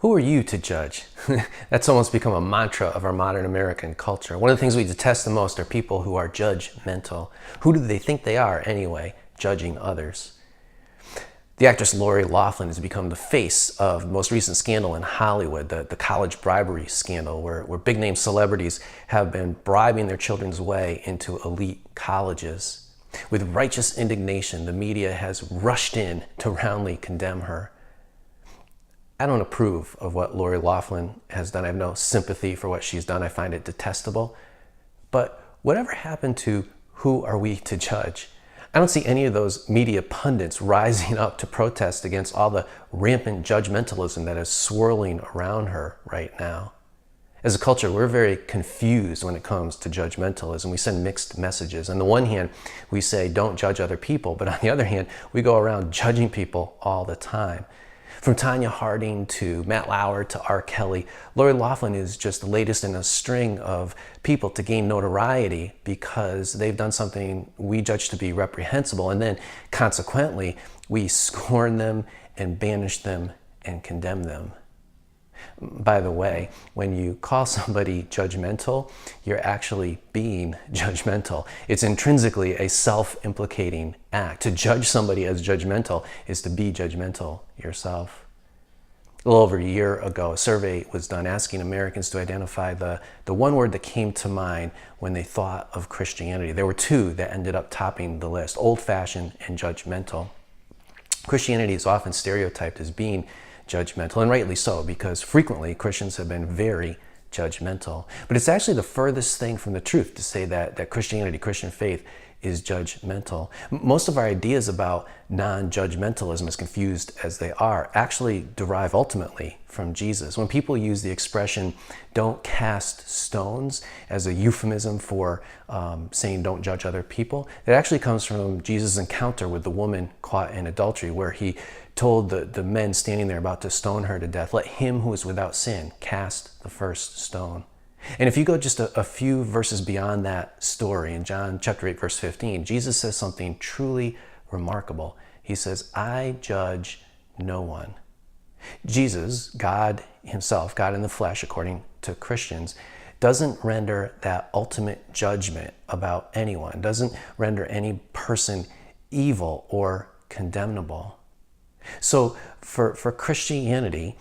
Who are you to judge? That's almost become a mantra of our modern American culture. One of the things we detest the most are people who are judgmental. Who do they think they are anyway, judging others? The actress Lori Loughlin has become the face of the most recent scandal in Hollywood, the college bribery scandal, where big-name celebrities have been bribing their children's way into elite colleges. With righteous indignation, the media has rushed in to roundly condemn her. I don't approve of what Lori Loughlin has done. I have no sympathy for what she's done. I find it detestable. But whatever happened to who are we to judge? I don't see any of those media pundits rising up to protest against all the rampant judgmentalism that is swirling around her right now. As a culture, we're very confused when it comes to judgmentalism. We send mixed messages. On the one hand, we say don't judge other people, but on the other hand, we go around judging people all the time. From Tanya Harding to Matt Lauer to R. Kelly, Lori Loughlin is just the latest in a string of people to gain notoriety because they've done something we judge to be reprehensible, and then consequently we scorn them and banish them and condemn them. By the way, when you call somebody judgmental, you're actually being judgmental. It's intrinsically a self-implicating act. To judge somebody as judgmental is to be judgmental yourself. A little over a year ago, a survey was done asking Americans to identify the one word that came to mind when they thought of Christianity. There were two that ended up topping the list: old-fashioned and judgmental. Christianity is often stereotyped as being judgmental, and rightly so, because frequently Christians have been very judgmental. But it's actually the furthest thing from the truth to say that Christianity, Christian faith, is judgmental. Most of our ideas about non-judgmentalism, as confused as they are, actually derive ultimately from Jesus. When people use the expression "don't cast stones" as a euphemism for saying don't judge other people, it actually comes from Jesus' encounter with the woman caught in adultery, where he told the men standing there about to stone her to death, "Let him who is without sin cast the first stone." And if you go just a few verses beyond that story, in John chapter 8, verse 15, Jesus says something truly remarkable. He says, "I judge no one." Jesus, God himself, God in the flesh, according to Christians, doesn't render that ultimate judgment about anyone, doesn't render any person evil or condemnable. So for Christianity,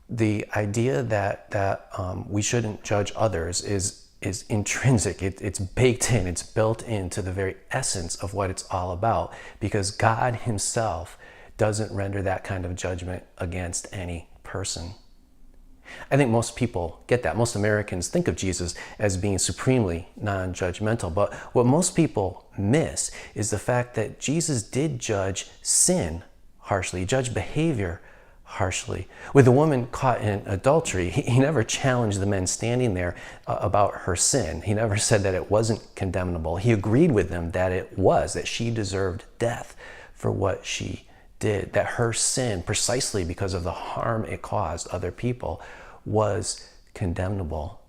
the idea that we shouldn't judge others is intrinsic. It's baked in. It's built into the very essence of what it's all about, because God himself doesn't render that kind of judgment against any person. I think most people get that. Most Americans think of Jesus as being supremely non-judgmental. But what most people miss is the fact that Jesus did judge sin harshly. He judged behavior harshly. With the woman caught in adultery, he never challenged the men standing there about her sin. He never said that it wasn't condemnable. He agreed with them that it was, that she deserved death for what she did, that her sin, precisely because of the harm it caused other people, was condemnable.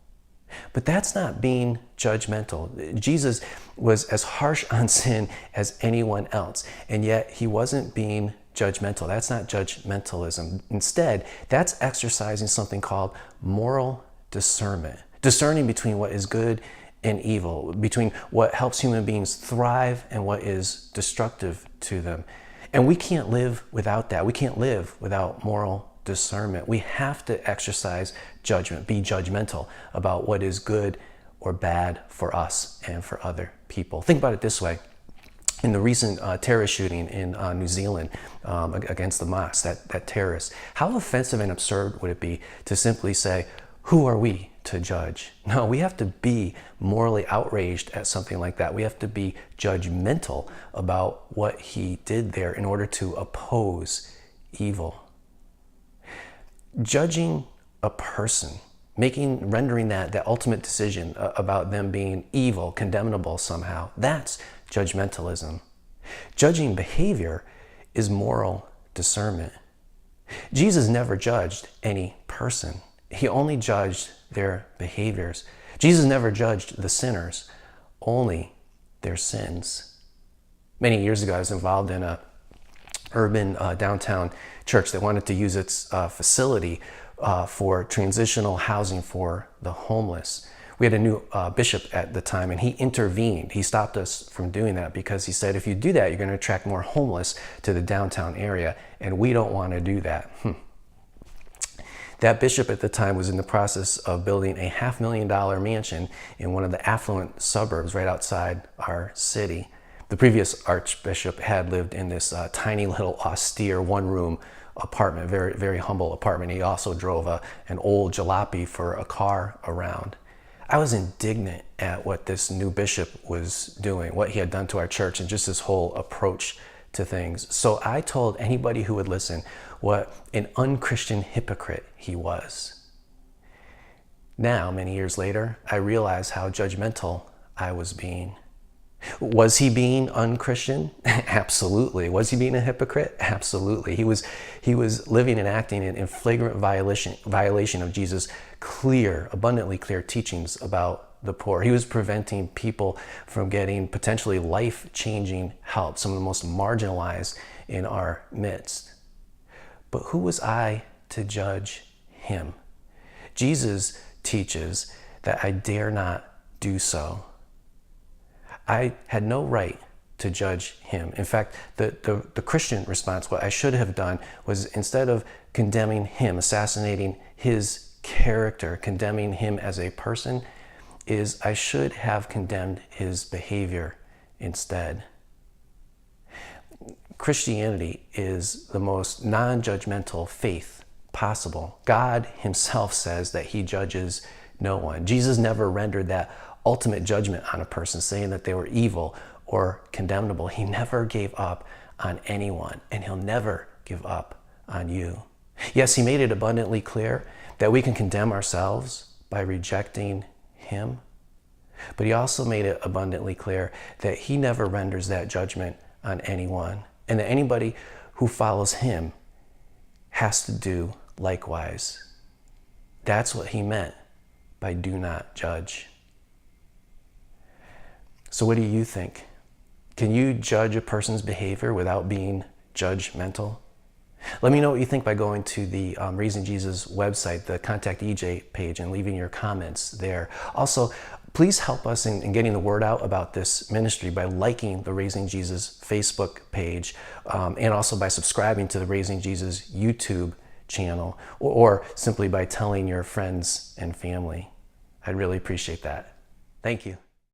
But that's not being judgmental. Jesus was as harsh on sin as anyone else, and yet he wasn't being judgmental. That's not judgmentalism. Instead, that's exercising something called moral discernment, discerning between what is good and evil, between what helps human beings thrive and what is destructive to them. And we can't live without that. We can't live without moral discernment. We have to exercise judgment, be judgmental about what is good or bad for us and for other people. Think about it this way. In the recent terrorist shooting in New Zealand against the mosque, that terrorist, how offensive and absurd would it be to simply say, "Who are we to judge?" No, we have to be morally outraged at something like that. We have to be judgmental about what he did there in order to oppose evil. Judging a person, rendering that ultimate decision about them being evil, condemnable somehow, that's judgmentalism. Judging behavior is moral discernment. Jesus never judged any person. He only judged their behaviors. Jesus never judged the sinners, only their sins. Many years ago, I was involved in a urban downtown church that wanted to use its facility for transitional housing for the homeless. We had a new bishop at the time, and he intervened. He stopped us from doing that because he said, if you do that, you're going to attract more homeless to the downtown area, and we don't want to do that. That bishop at the time was in the process of building a $500,000 mansion in one of the affluent suburbs right outside our city. The previous archbishop had lived in this tiny little austere one-room apartment, very, very humble apartment. He also drove an old jalopy for a car around. I was indignant at what this new bishop was doing, what he had done to our church, and just his whole approach to things. So I told anybody who would listen what an unchristian hypocrite he was. Now, many years later, I realize how judgmental I was being. Was he being unchristian? Absolutely. Was he being a hypocrite? Absolutely. He was living and acting in flagrant violation of Jesus' clear, abundantly clear teachings about the poor. He was preventing people from getting potentially life-changing help, some of the most marginalized in our midst. But who was I to judge him? Jesus teaches that I dare not do so. I had no right to judge him. In fact, the Christian response, what I should have done was, instead of condemning him, assassinating his character, condemning him as a person, is I should have condemned his behavior instead. Christianity is the most non-judgmental faith possible. God himself says that he judges no one. Jesus never rendered that ultimate judgment on a person, saying that they were evil or condemnable. He never gave up on anyone, and he'll never give up on you. Yes, he made it abundantly clear that we can condemn ourselves by rejecting him, but he also made it abundantly clear that he never renders that judgment on anyone, and that anybody who follows him has to do likewise. That's what he meant by do not judge. So what do you think? Can you judge a person's behavior without being judgmental? Let me know what you think by going to the Raising Jesus website, the Contact EJ page, and leaving your comments there. Also, please help us in getting the word out about this ministry by liking the Raising Jesus Facebook page, and also by subscribing to the Raising Jesus YouTube channel, or simply by telling your friends and family. I'd really appreciate that. Thank you.